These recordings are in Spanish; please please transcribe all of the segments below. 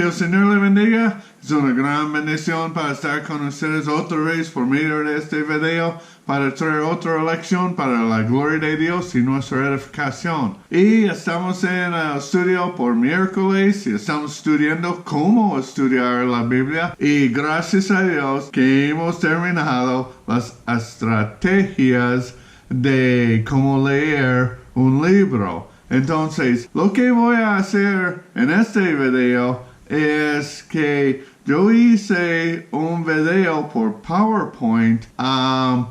el Señor le bendiga. Es una gran bendición para estar con ustedes otra vez por medio de este video para traer otra lección para la gloria de Dios y nuestra edificación. Y estamos en el estudio por miércoles y estamos estudiando cómo estudiar la Biblia. Y gracias a Dios que hemos terminado las estrategias de cómo leer un libro. Entonces, lo que voy a hacer en este video es que yo hice un video por PowerPoint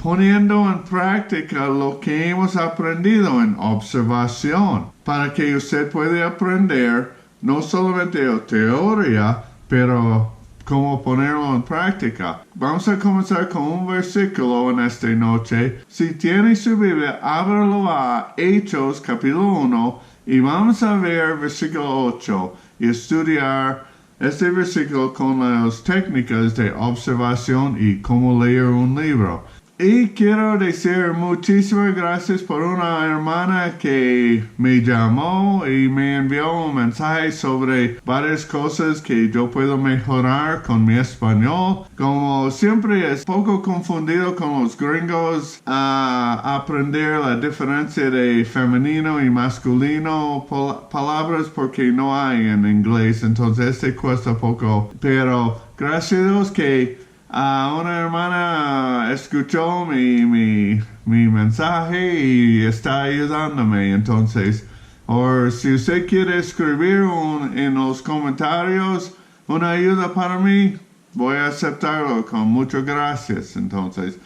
poniendo en práctica lo que hemos aprendido en observación para que usted pueda aprender no solamente la teoría, pero cómo ponerlo en práctica. Vamos a comenzar con un versículo en esta noche. Si tiene su Biblia, ábralo a Hechos capítulo 1 y vamos a ver versículo 8 y estudiar este versículo con las técnicas de observación y cómo leer un libro. Y quiero decir muchísimas gracias por una hermana que me llamó y me envió un mensaje sobre varias cosas que yo puedo mejorar con mi español. Como siempre es poco confundido con los gringos a aprender la diferencia de femenino y masculino palabras porque no hay en inglés, entonces cuesta poco. Pero gracias a Dios que una hermana escuchó mi mensaje y está ayudándome. Entonces, o si usted quiere escribir en los comentarios una ayuda para mí, voy a aceptarlo con muchas gracias. Entonces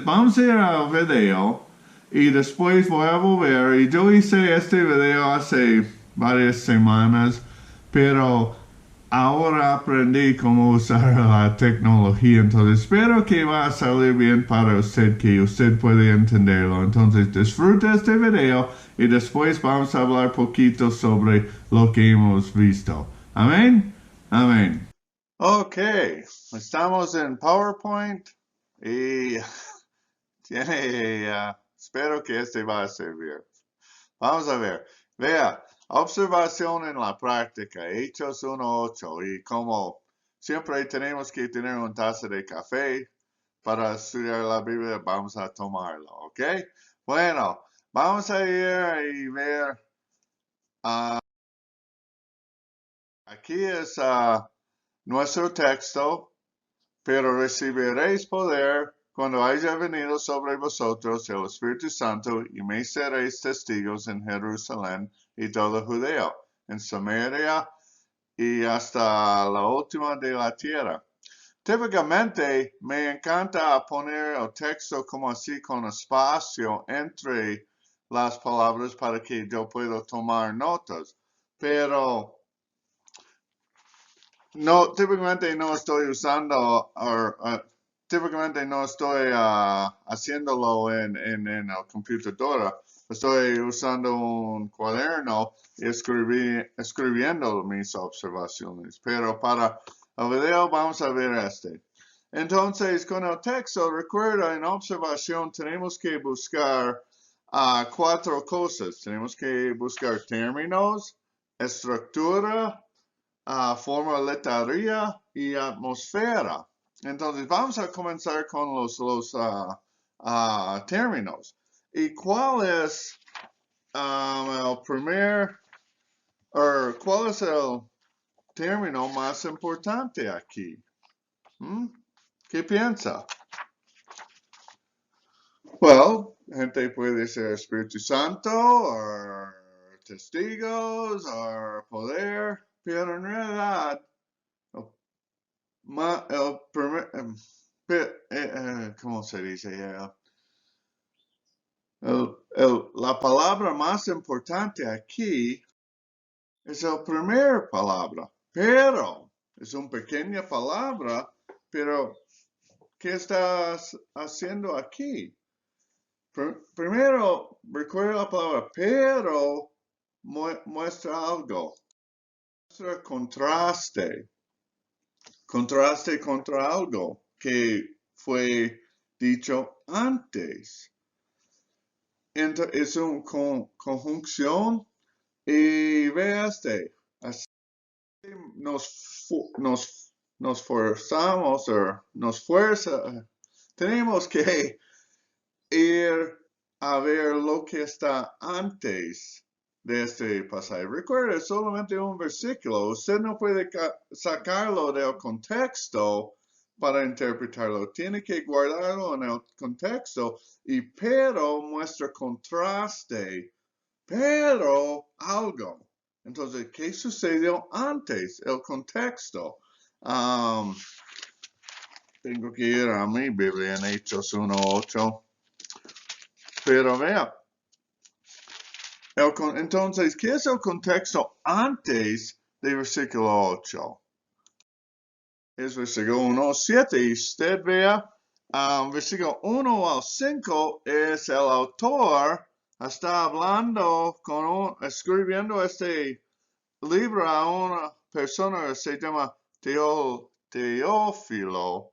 vamos a ir al video y después voy a volver. Y yo hice este video hace varias semanas, pero ahora aprendí cómo usar la tecnología, entonces espero que va a salir bien para usted, que usted puede entenderlo. Entonces disfruta este video y después vamos a hablar poquito sobre lo que hemos visto. Amén. Amén. Ok, estamos en PowerPoint y espero que este va a servir. Vamos a ver. Vea. Observación en la práctica, Hechos 1:8, y como siempre tenemos que tener una taza de café para estudiar la Biblia, vamos a tomarlo, ¿ok? Bueno, vamos a ir y ver, aquí es nuestro texto, pero recibiréis poder cuando haya venido sobre vosotros el Espíritu Santo y me seréis testigos en Jerusalén y todo Judea, en Samaria y hasta la última de la tierra. Típicamente me encanta poner el texto como así con espacio entre las palabras para que yo pueda tomar notas, pero no, típicamente no estoy usando, típicamente no estoy haciéndolo en la computadora. Estoy usando un cuaderno y escribiendo mis observaciones. Pero para el video vamos a ver este. Entonces, con el texto, recuerda, en observación tenemos que buscar 4 cosas. Tenemos que buscar términos, estructura, forma letraria y atmósfera. Entonces vamos a comenzar con los términos. ¿Y cuál es el cuál es el término más importante aquí? ¿Qué piensa? Well, gente puede decir Espíritu Santo, o testigos, o poder, pero en realidad ¿cómo se dice? La palabra más importante aquí es la primera palabra, pero es una pequeña palabra, pero ¿qué estás haciendo aquí? Primero, recuerda la palabra, pero muestra algo. Muestra contraste. Contraste contra algo que fue dicho antes. Entonces, es una conjunción y ve así nos forzamos o nos fuerza, tenemos que ir a ver lo que está antes de este pasaje. Recuerda, es solamente un versículo. Usted no puede sacarlo del contexto para interpretarlo. Tiene que guardarlo en el contexto pero muestra contraste, pero algo. Entonces, ¿qué sucedió antes? El contexto. Tengo que ir a mi Biblia en Hechos 1:8. Pero vea, entonces, ¿qué es el contexto antes de versículo 8? Es versículo 1:7. Y usted vea, versículo 1 al 5 es el autor, está hablando, escribiendo este libro a una persona que se llama Teófilo.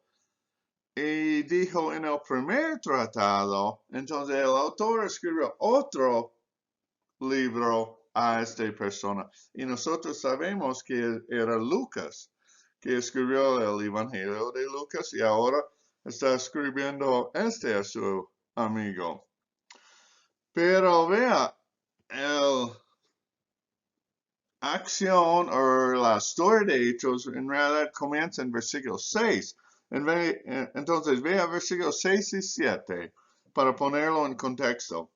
Y dijo en el primer tratado, entonces el autor escribió otro libro a esta persona. Y nosotros sabemos que era Lucas, que escribió el Evangelio de Lucas y ahora está escribiendo a su amigo. Pero vea, la acción o la historia de Hechos en realidad comienza en versículo 6. Entonces vea versículos 6 y 7 para ponerlo en contexto.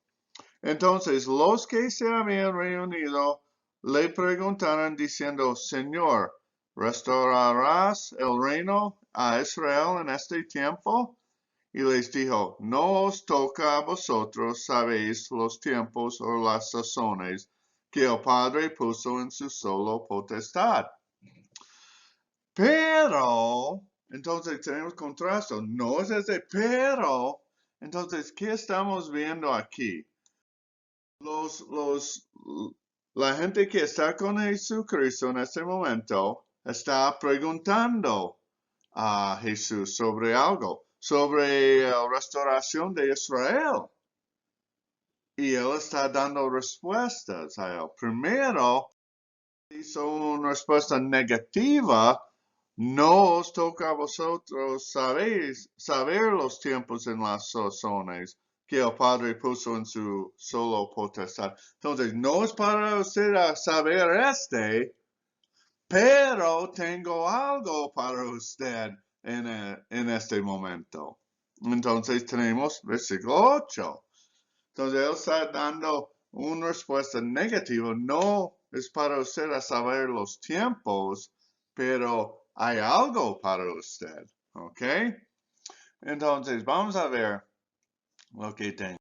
Entonces los que se habían reunido le preguntaron diciendo, Señor, ¿restaurarás el reino a Israel en este tiempo? Y les dijo, no os toca a vosotros, sabéis los tiempos o las sazones que el Padre puso en su solo potestad. Pero, entonces tenemos contraste, no es ese pero, entonces, ¿qué estamos viendo aquí? La gente que está con Jesucristo en este momento está preguntando a Jesús sobre algo, sobre la restauración de Israel. Y él está dando respuestas a él. Primero, hizo una respuesta negativa. No os toca a vosotros saber los tiempos en las sazones que el Padre puso en su solo potestad. Entonces, no es para usted saber pero tengo algo para usted en este momento. Entonces, tenemos versículo 8. Entonces, él está dando una respuesta negativa. No es para usted saber los tiempos, pero hay algo para usted. ¿Ok? Entonces, vamos a ver lo que tengo.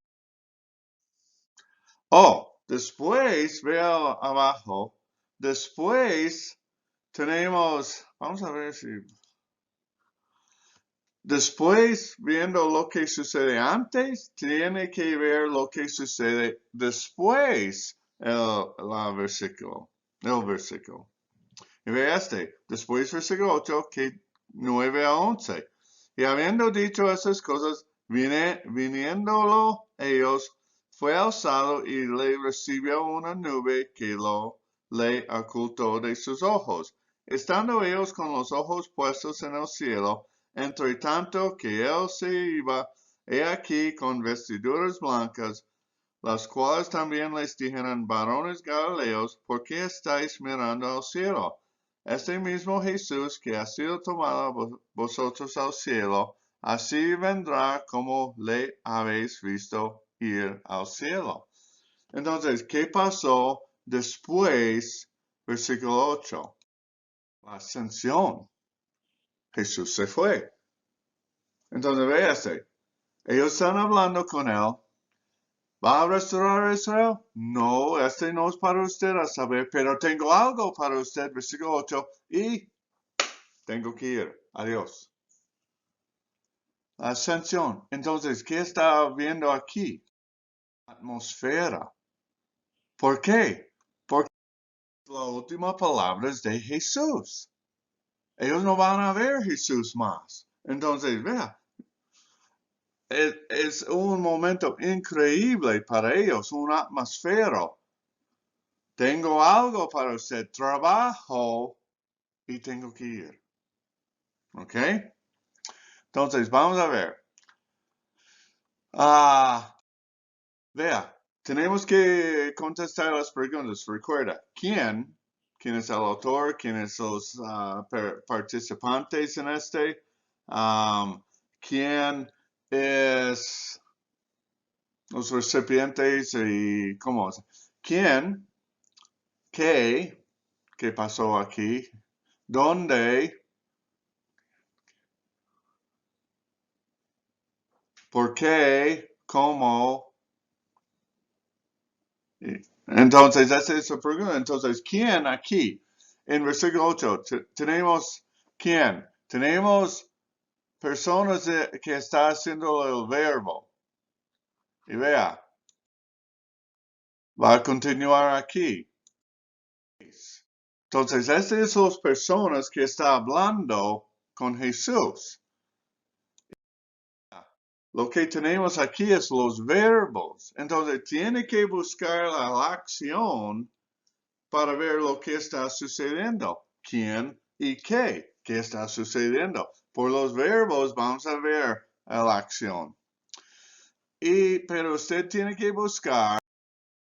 Después, veo abajo. Después tenemos, vamos a ver si... Después, viendo lo que sucede antes, tiene que ver lo que sucede después el versículo. Y ve después versículo 8, que 9 a 11. Y habiendo dicho esas cosas, viniéndolo ellos, fue alzado y le recibió una nube que le ocultó de sus ojos. Estando ellos con los ojos puestos en el cielo, entre tanto que él se iba, he aquí con vestiduras blancas, las cuales también les dijeron, varones galileos, ¿por qué estáis mirando al cielo? Este mismo Jesús que ha sido tomado vosotros al cielo, así vendrá como le habéis visto ir al cielo. Entonces, ¿qué pasó después? Versículo 8. La ascensión. Jesús se fue. Entonces, véase. Ellos están hablando con él. ¿Va a restaurar a Israel? No, no es para usted a saber, pero tengo algo para usted, versículo 8, y tengo que ir. Adiós. Ascensión. Entonces, ¿qué está viendo aquí? Atmósfera. ¿Por qué? Porque las últimas palabras de Jesús. Ellos no van a ver Jesús más. Entonces, vea, es un momento increíble para ellos, un atmósfera. Tengo algo para usted, trabajo y tengo que ir. ¿Ok? Entonces, vamos a ver. Vea, tenemos que contestar las preguntas. Recuerda, ¿quién? ¿Quién es el autor? ¿Quiénes son los participantes en este? ¿Quién es los recipientes y cómo? ¿Quién? ¿Qué? ¿Qué pasó aquí? ¿Dónde? ¿Por qué? ¿Cómo? Entonces, esa es la pregunta. Entonces, ¿quién aquí? En versículo 8, tenemos ¿quién? Tenemos personas que están haciendo el verbo. Y vea, va a continuar aquí. Entonces, estas son las personas que están hablando con Jesús. Lo que tenemos aquí es los verbos. Entonces, tiene que buscar la acción para ver lo que está sucediendo. ¿Quién y qué? ¿Qué está sucediendo? Por los verbos vamos a ver la acción. Pero usted tiene que buscar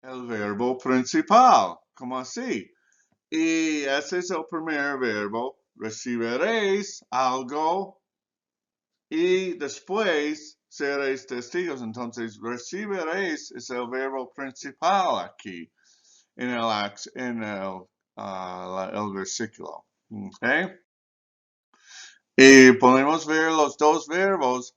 el verbo principal. ¿Cómo así? Y ese es el primer verbo. Recibiréis algo y después seréis testigos. Entonces, recibiréis es el verbo principal aquí en el versículo. ¿Okay? Y podemos ver los dos verbos.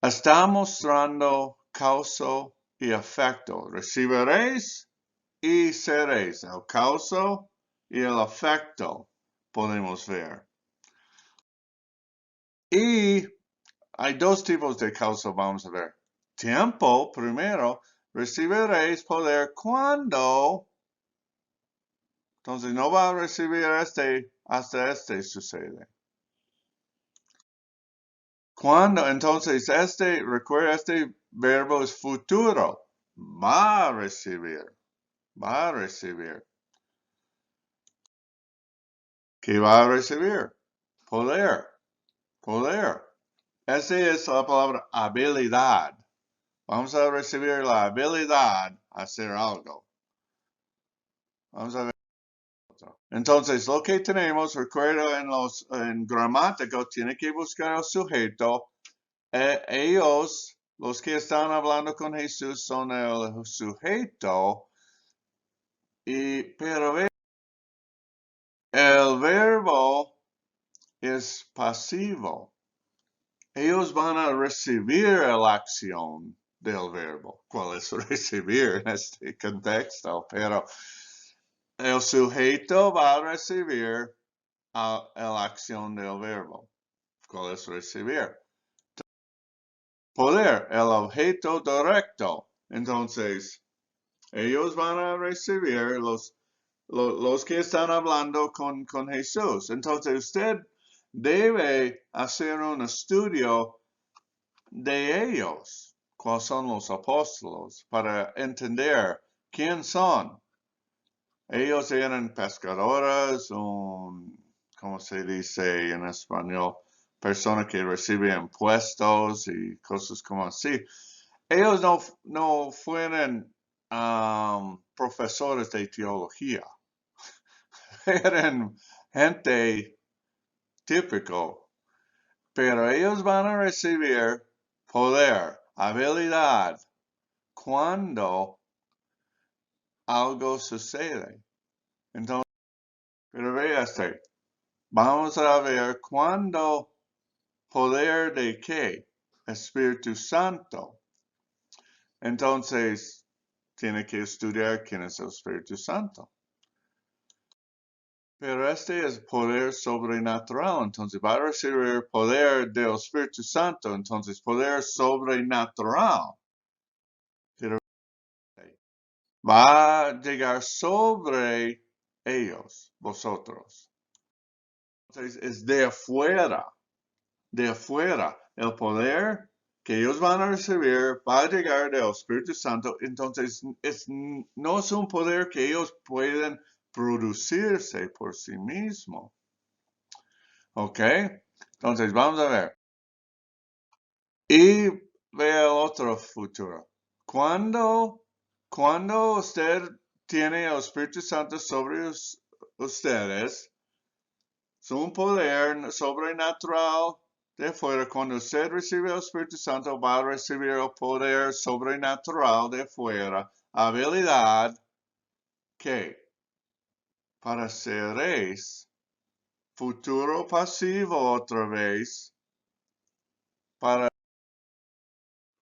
Está mostrando causa y efecto. Recibiréis y seréis. El causa y el efecto podemos ver. Y hay dos tipos de causa, vamos a ver. Tiempo, primero, recibiréis poder cuando. Entonces no va a recibir hasta este sucede. Cuando, entonces recuerda, este verbo es futuro. Va a recibir. Va a recibir. ¿Qué va a recibir? Poder. Poder. Esa es la palabra habilidad. Vamos a recibir la habilidad a hacer algo. Vamos a ver. Entonces, lo que tenemos, recuerda en gramática, tiene que buscar el sujeto. Ellos, los que están hablando con Jesús, son el sujeto. Pero el verbo es pasivo. Ellos van a recibir la acción del verbo. ¿Cuál es recibir en este contexto? Pero el sujeto va a recibir la acción del verbo. ¿Cuál es recibir? Poder, el objeto directo. Entonces, ellos van a recibir los que están hablando con Jesús. Entonces, usted debe hacer un estudio de ellos. ¿Cuáles son los apóstolos? Para entender quién son. Ellos eran pescadores, ¿cómo se dice en español? Personas que reciben impuestos y cosas como así. Ellos no fueron profesores de teología. Eran gente típico. Pero ellos van a recibir poder, habilidad, cuando algo sucede. Entonces, pero vea vamos a ver cuándo poder de qué, Espíritu Santo. Entonces, tiene que estudiar quién es el Espíritu Santo. Pero este es poder sobrenatural, entonces va a recibir poder del Espíritu Santo, entonces poder sobrenatural. Pero va a llegar sobre ellos, vosotros. Entonces es de afuera, el poder que ellos van a recibir va a llegar del Espíritu Santo. Entonces, no es un poder que ellos pueden producirse por sí mismos. ¿Ok? Entonces, vamos a ver. Y ve el otro futuro. Cuando usted tiene el Espíritu Santo sobre ustedes, es un poder sobrenatural de fuera. Cuando usted recibe el Espíritu Santo, va a recibir el poder sobrenatural de fuera. Habilidad que para seres, futuro pasivo otra vez, para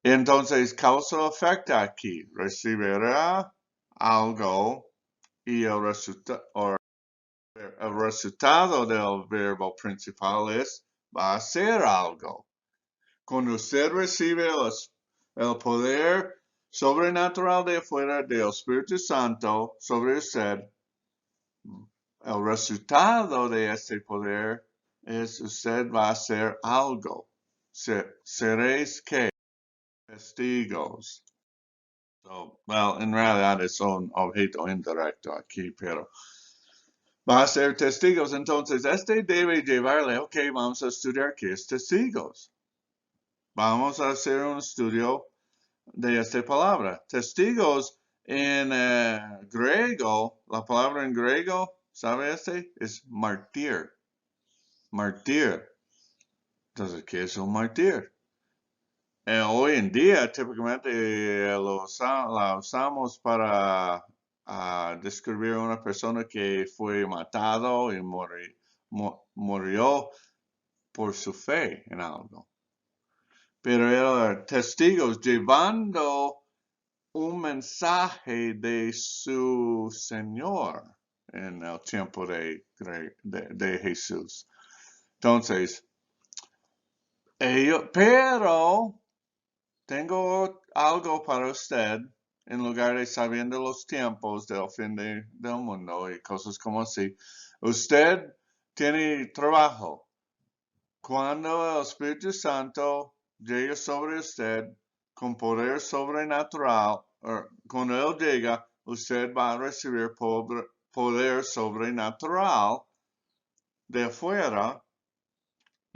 entonces causa efecto aquí. Recibirá algo y el resultado del verbo principal es va a ser algo. Cuando usted recibe el poder sobrenatural de afuera del Espíritu Santo sobre usted, el resultado de este poder es usted va a hacer algo. Seréis que testigos. En realidad es un objeto indirecto aquí, pero va a ser testigos. Entonces, este debe llevarle, ok, vamos a estudiar qué es testigos. Vamos a hacer un estudio de esta palabra. Testigos en griego, la palabra en griego, ¿sabe este? Es martir. Martir. Entonces, ¿qué es un martir? Hoy en día, típicamente, la usamos para describir a una persona que fue matado y murió por su fe en algo. Pero eran testigos llevando un mensaje de su Señor en el tiempo de Jesús. Entonces, pero tengo algo para usted en lugar de sabiendo los tiempos del fin del mundo y cosas como así. Usted tiene trabajo. Cuando el Espíritu Santo llega sobre usted con poder sobrenatural, cuando Él llega, usted va a recibir poder sobrenatural de afuera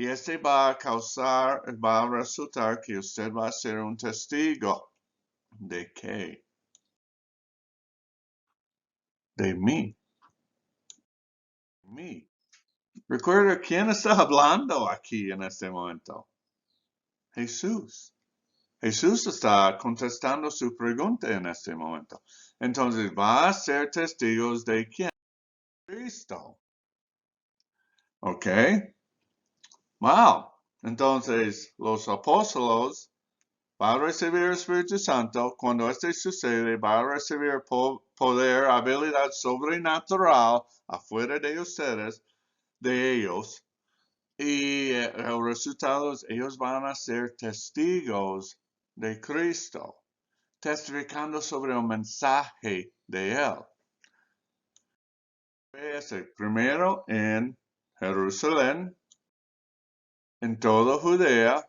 y este va a resultar que usted va a ser un testigo. ¿De qué? De mí. Recuerda quién está hablando aquí en este momento. Jesús. Jesús está contestando su pregunta en este momento. Entonces, va a ser testigos de quién? Cristo. ¿Ok? Wow. Entonces, los apóstolos van a recibir el Espíritu Santo. Cuando esto sucede, va a recibir poder, habilidad sobrenatural afuera de ustedes, de ellos. Y el resultado es, ellos van a ser testigos de Cristo, testificando sobre el mensaje de Él. Primero en Jerusalén, en toda Judea,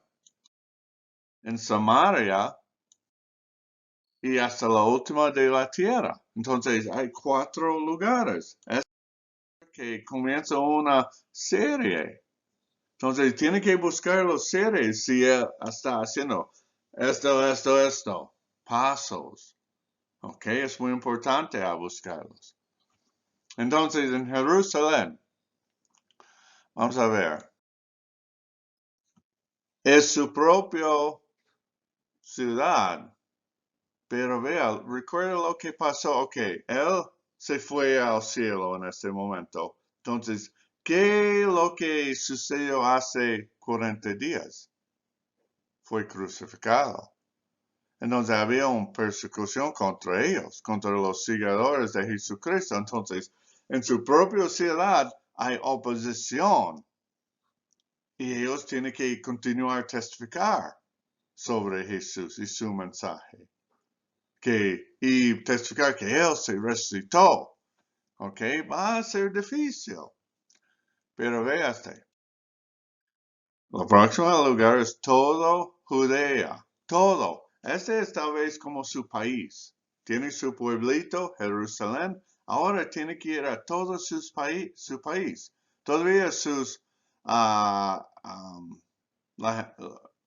en Samaria y hasta la última de la tierra. Entonces hay 4 lugares. Es que comienza una serie. Entonces tiene que buscar los series si él está haciendo esto, pasos. Ok, es muy importante a buscarlos. Entonces en Jerusalén, vamos a ver, es su propia ciudad. Pero vea, recuerda lo que pasó. Ok, él se fue al cielo en este momento. Entonces, ¿qué es lo que sucedió hace 40 días? Fue crucificado. Entonces había una persecución contra ellos, contra los seguidores de Jesucristo. Entonces, en su propia ciudad hay oposición. Y ellos tienen que continuar a testificar sobre Jesús y su mensaje. Y testificar que Él se resucitó. ¿Ok? Va a ser difícil. Pero véase. El próximo lugar es todo Judea. Todo. Este es tal vez como su país. Tiene su pueblito, Jerusalén. Ahora tiene que ir a todo su país. Todavía sus... ah, la-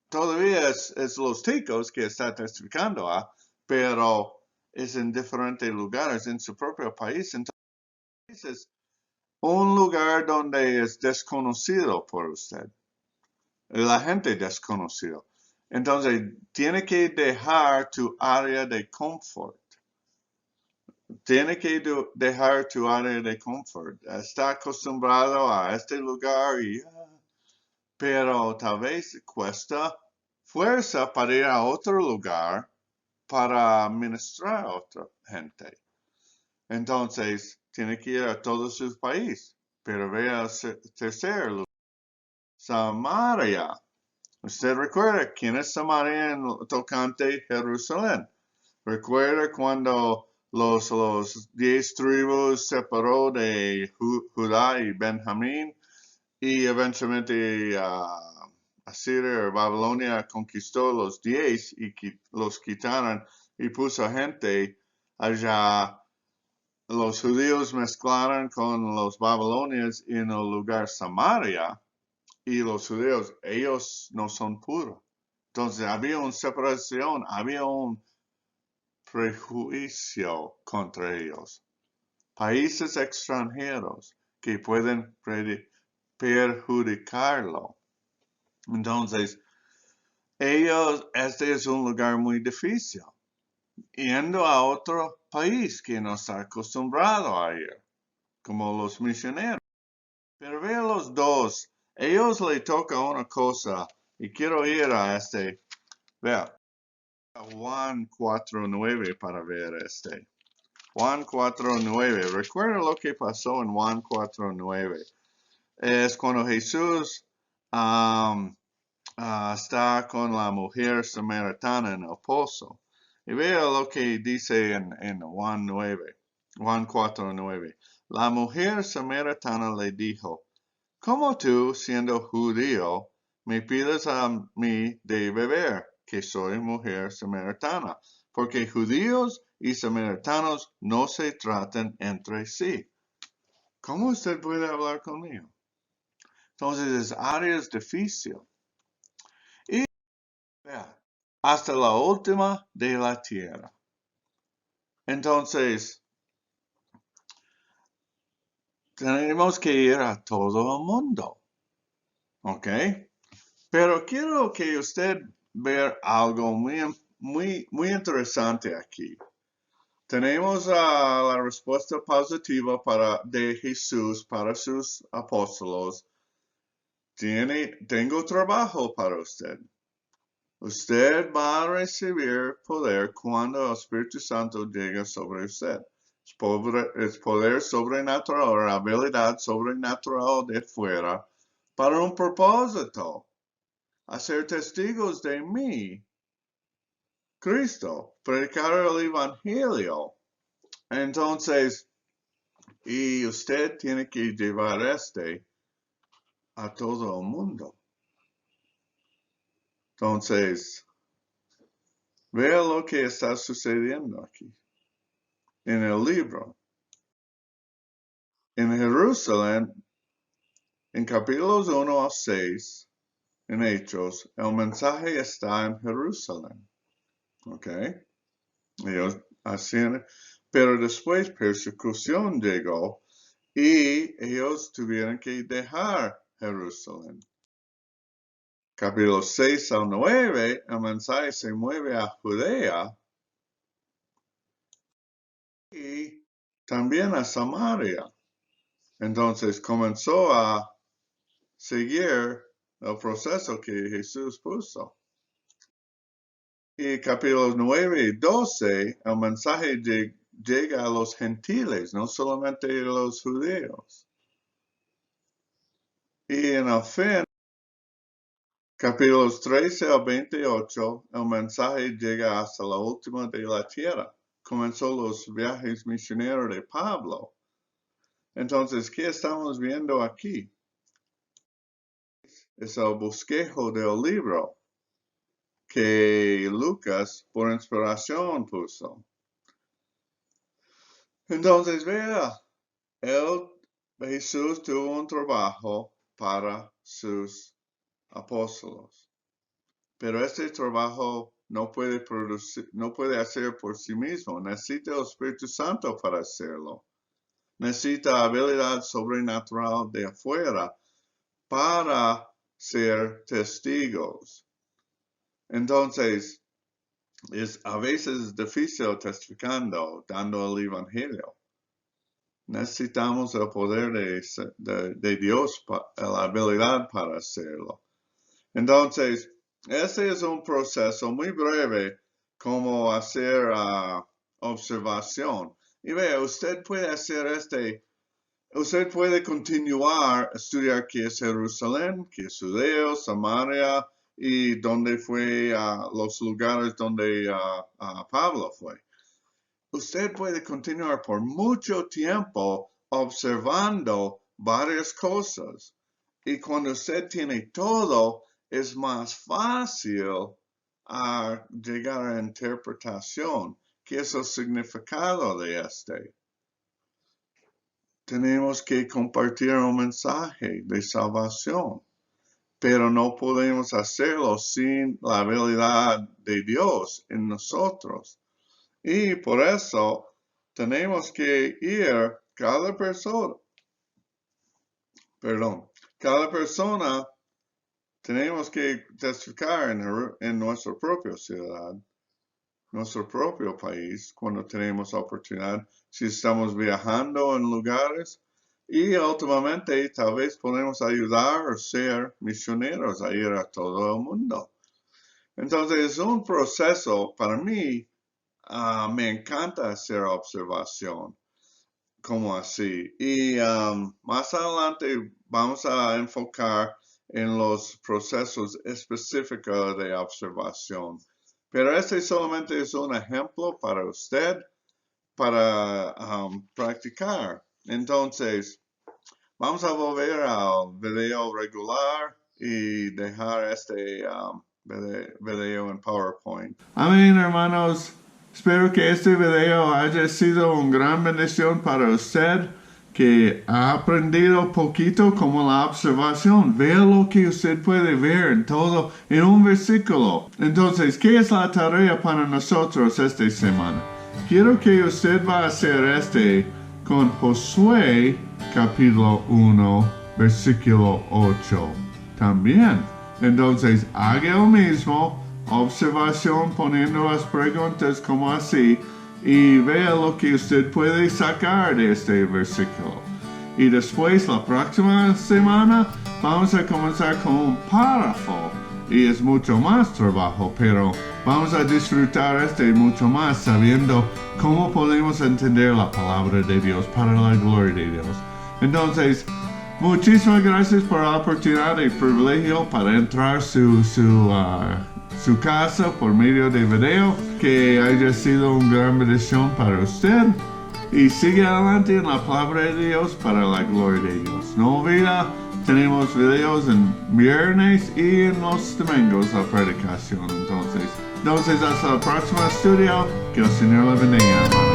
todavía es los ticos que está testificando, pero es en diferentes lugares en su propio país. Entonces es un lugar donde es desconocido por usted. La gente desconocida. Entonces, tiene que dejar tu área de confort. Tiene que dejar tu área de confort. Está acostumbrado a este lugar pero tal vez cuesta fuerza para ir a otro lugar para ministrar a otra gente. Entonces, tiene que ir a todo su país. Pero ve al tercer lugar. Samaria. Usted recuerda quién es Samaria en tocante Jerusalén. Recuerda cuando los 10 tribus separó de Judá y Benjamín y eventualmente Asiria o Babilonia conquistó los 10 y los quitaron y puso gente allá. Los judíos mezclaron con los babilonios en el lugar Samaria. Y los judíos, ellos no son puros. Entonces había una separación, había un prejuicio contra ellos. Países extranjeros que pueden perjudicarlo. Entonces, este es un lugar muy difícil. Yendo a otro país que no está acostumbrado a ir, como los misioneros. Pero vea los dos, ellos le toca una cosa, y quiero ir a vea, Juan 4:9 para ver Juan 4:9, recuerda lo que pasó en Juan 4:9. Es cuando Jesús está con la mujer samaritana en el pozo. Y vea lo que dice en Juan 9, Juan 4:9. La mujer samaritana le dijo, ¿cómo tú, siendo judío, me pides a mí de beber, que soy mujer samaritana? Porque judíos y samaritanos no se tratan entre sí. ¿Cómo usted puede hablar conmigo? Entonces es áreas difícil. Y vea, hasta la última de la tierra. Entonces, tenemos que ir a todo el mundo. ¿Ok? Pero quiero que usted vea algo muy interesante aquí. Tenemos la respuesta positiva de Jesús para sus apóstolos. Tengo trabajo para usted. Usted va a recibir poder cuando el Espíritu Santo llegue sobre usted. Es poder sobrenatural o habilidad sobrenatural de fuera para un propósito. Hacer testigos de mí, Cristo, predicar el Evangelio. Entonces, y usted tiene que llevar a todo el mundo. Entonces, vea lo que está sucediendo aquí en el libro. En Jerusalén, en capítulos 1 a 6, en Hechos, el mensaje está en Jerusalén. ¿Ok? Ellos hacían, pero después persecución llegó y ellos tuvieron que dejar Jerusalén. Capítulo 6 al 9, el mensaje se mueve a Judea y también a Samaria. Entonces comenzó a seguir el proceso que Jesús puso. Y capítulos 9 y 12, el mensaje llega a los gentiles, no solamente a los judíos. Y en el fin, capítulos 13 al 28, el mensaje llega hasta la última de la tierra. Comenzó los viajes misioneros de Pablo. Entonces, ¿qué estamos viendo aquí? es el bosquejo del libro que Lucas por inspiración puso. Entonces vea, Jesús tuvo un trabajo para sus apóstoles, pero este trabajo no puede hacer por sí mismo, necesita el Espíritu Santo para hacerlo. Necesita habilidad sobrenatural de afuera para ser testigos. Entonces, a veces difícil testificando, dando el evangelio. Necesitamos el poder de Dios, la habilidad para hacerlo. Entonces, ese es un proceso muy breve como hacer observación. Y vea, usted puede hacer usted puede continuar a estudiar qué es Jerusalén, qué es Judea, Samaria y dónde fue los lugares donde Pablo fue. Usted puede continuar por mucho tiempo observando varias cosas. Y cuando usted tiene todo, es más fácil llegar a interpretación. ¿Qué es el significado de este? Tenemos que compartir un mensaje de salvación, pero no podemos hacerlo sin la habilidad de Dios en nosotros. Y por eso tenemos que ir cada persona tenemos que testificar en nuestra propia ciudad, nuestro propio país, cuando tenemos oportunidad, si estamos viajando en lugares, y últimamente tal vez podemos ayudar o ser misioneros a ir a todo el mundo. Entonces es un proceso, para mí, me encanta hacer observación, como así. Y más adelante vamos a enfocar en los procesos específicos de observación. Pero este solamente es un ejemplo para usted, para practicar. Entonces, vamos a volver al video regular y dejar este video en PowerPoint. Amén, hermanos. Espero que este video haya sido una gran bendición para usted, que ha aprendido poquito como la observación. Vea lo que usted puede ver en todo, en un versículo. Entonces, ¿qué es la tarea para nosotros esta semana? Quiero que usted va a hacer con Josué capítulo 1, versículo 8. También. Entonces, haga lo mismo. Observación poniendo las preguntas como así y vea lo que usted puede sacar de este versículo. Y después la próxima semana vamos a comenzar con un párrafo y es mucho más trabajo, pero vamos a disfrutar mucho más sabiendo cómo podemos entender la palabra de Dios para la gloria de Dios. Entonces, muchísimas gracias por la oportunidad y privilegio para entrar su casa por medio de video, que haya sido una gran bendición para usted y sigue adelante en la palabra de Dios para la gloria de Dios. No olvida, tenemos videos en viernes y en los domingos la predicación. Entonces hasta el próximo estudio, que el Señor le bendiga, hermano.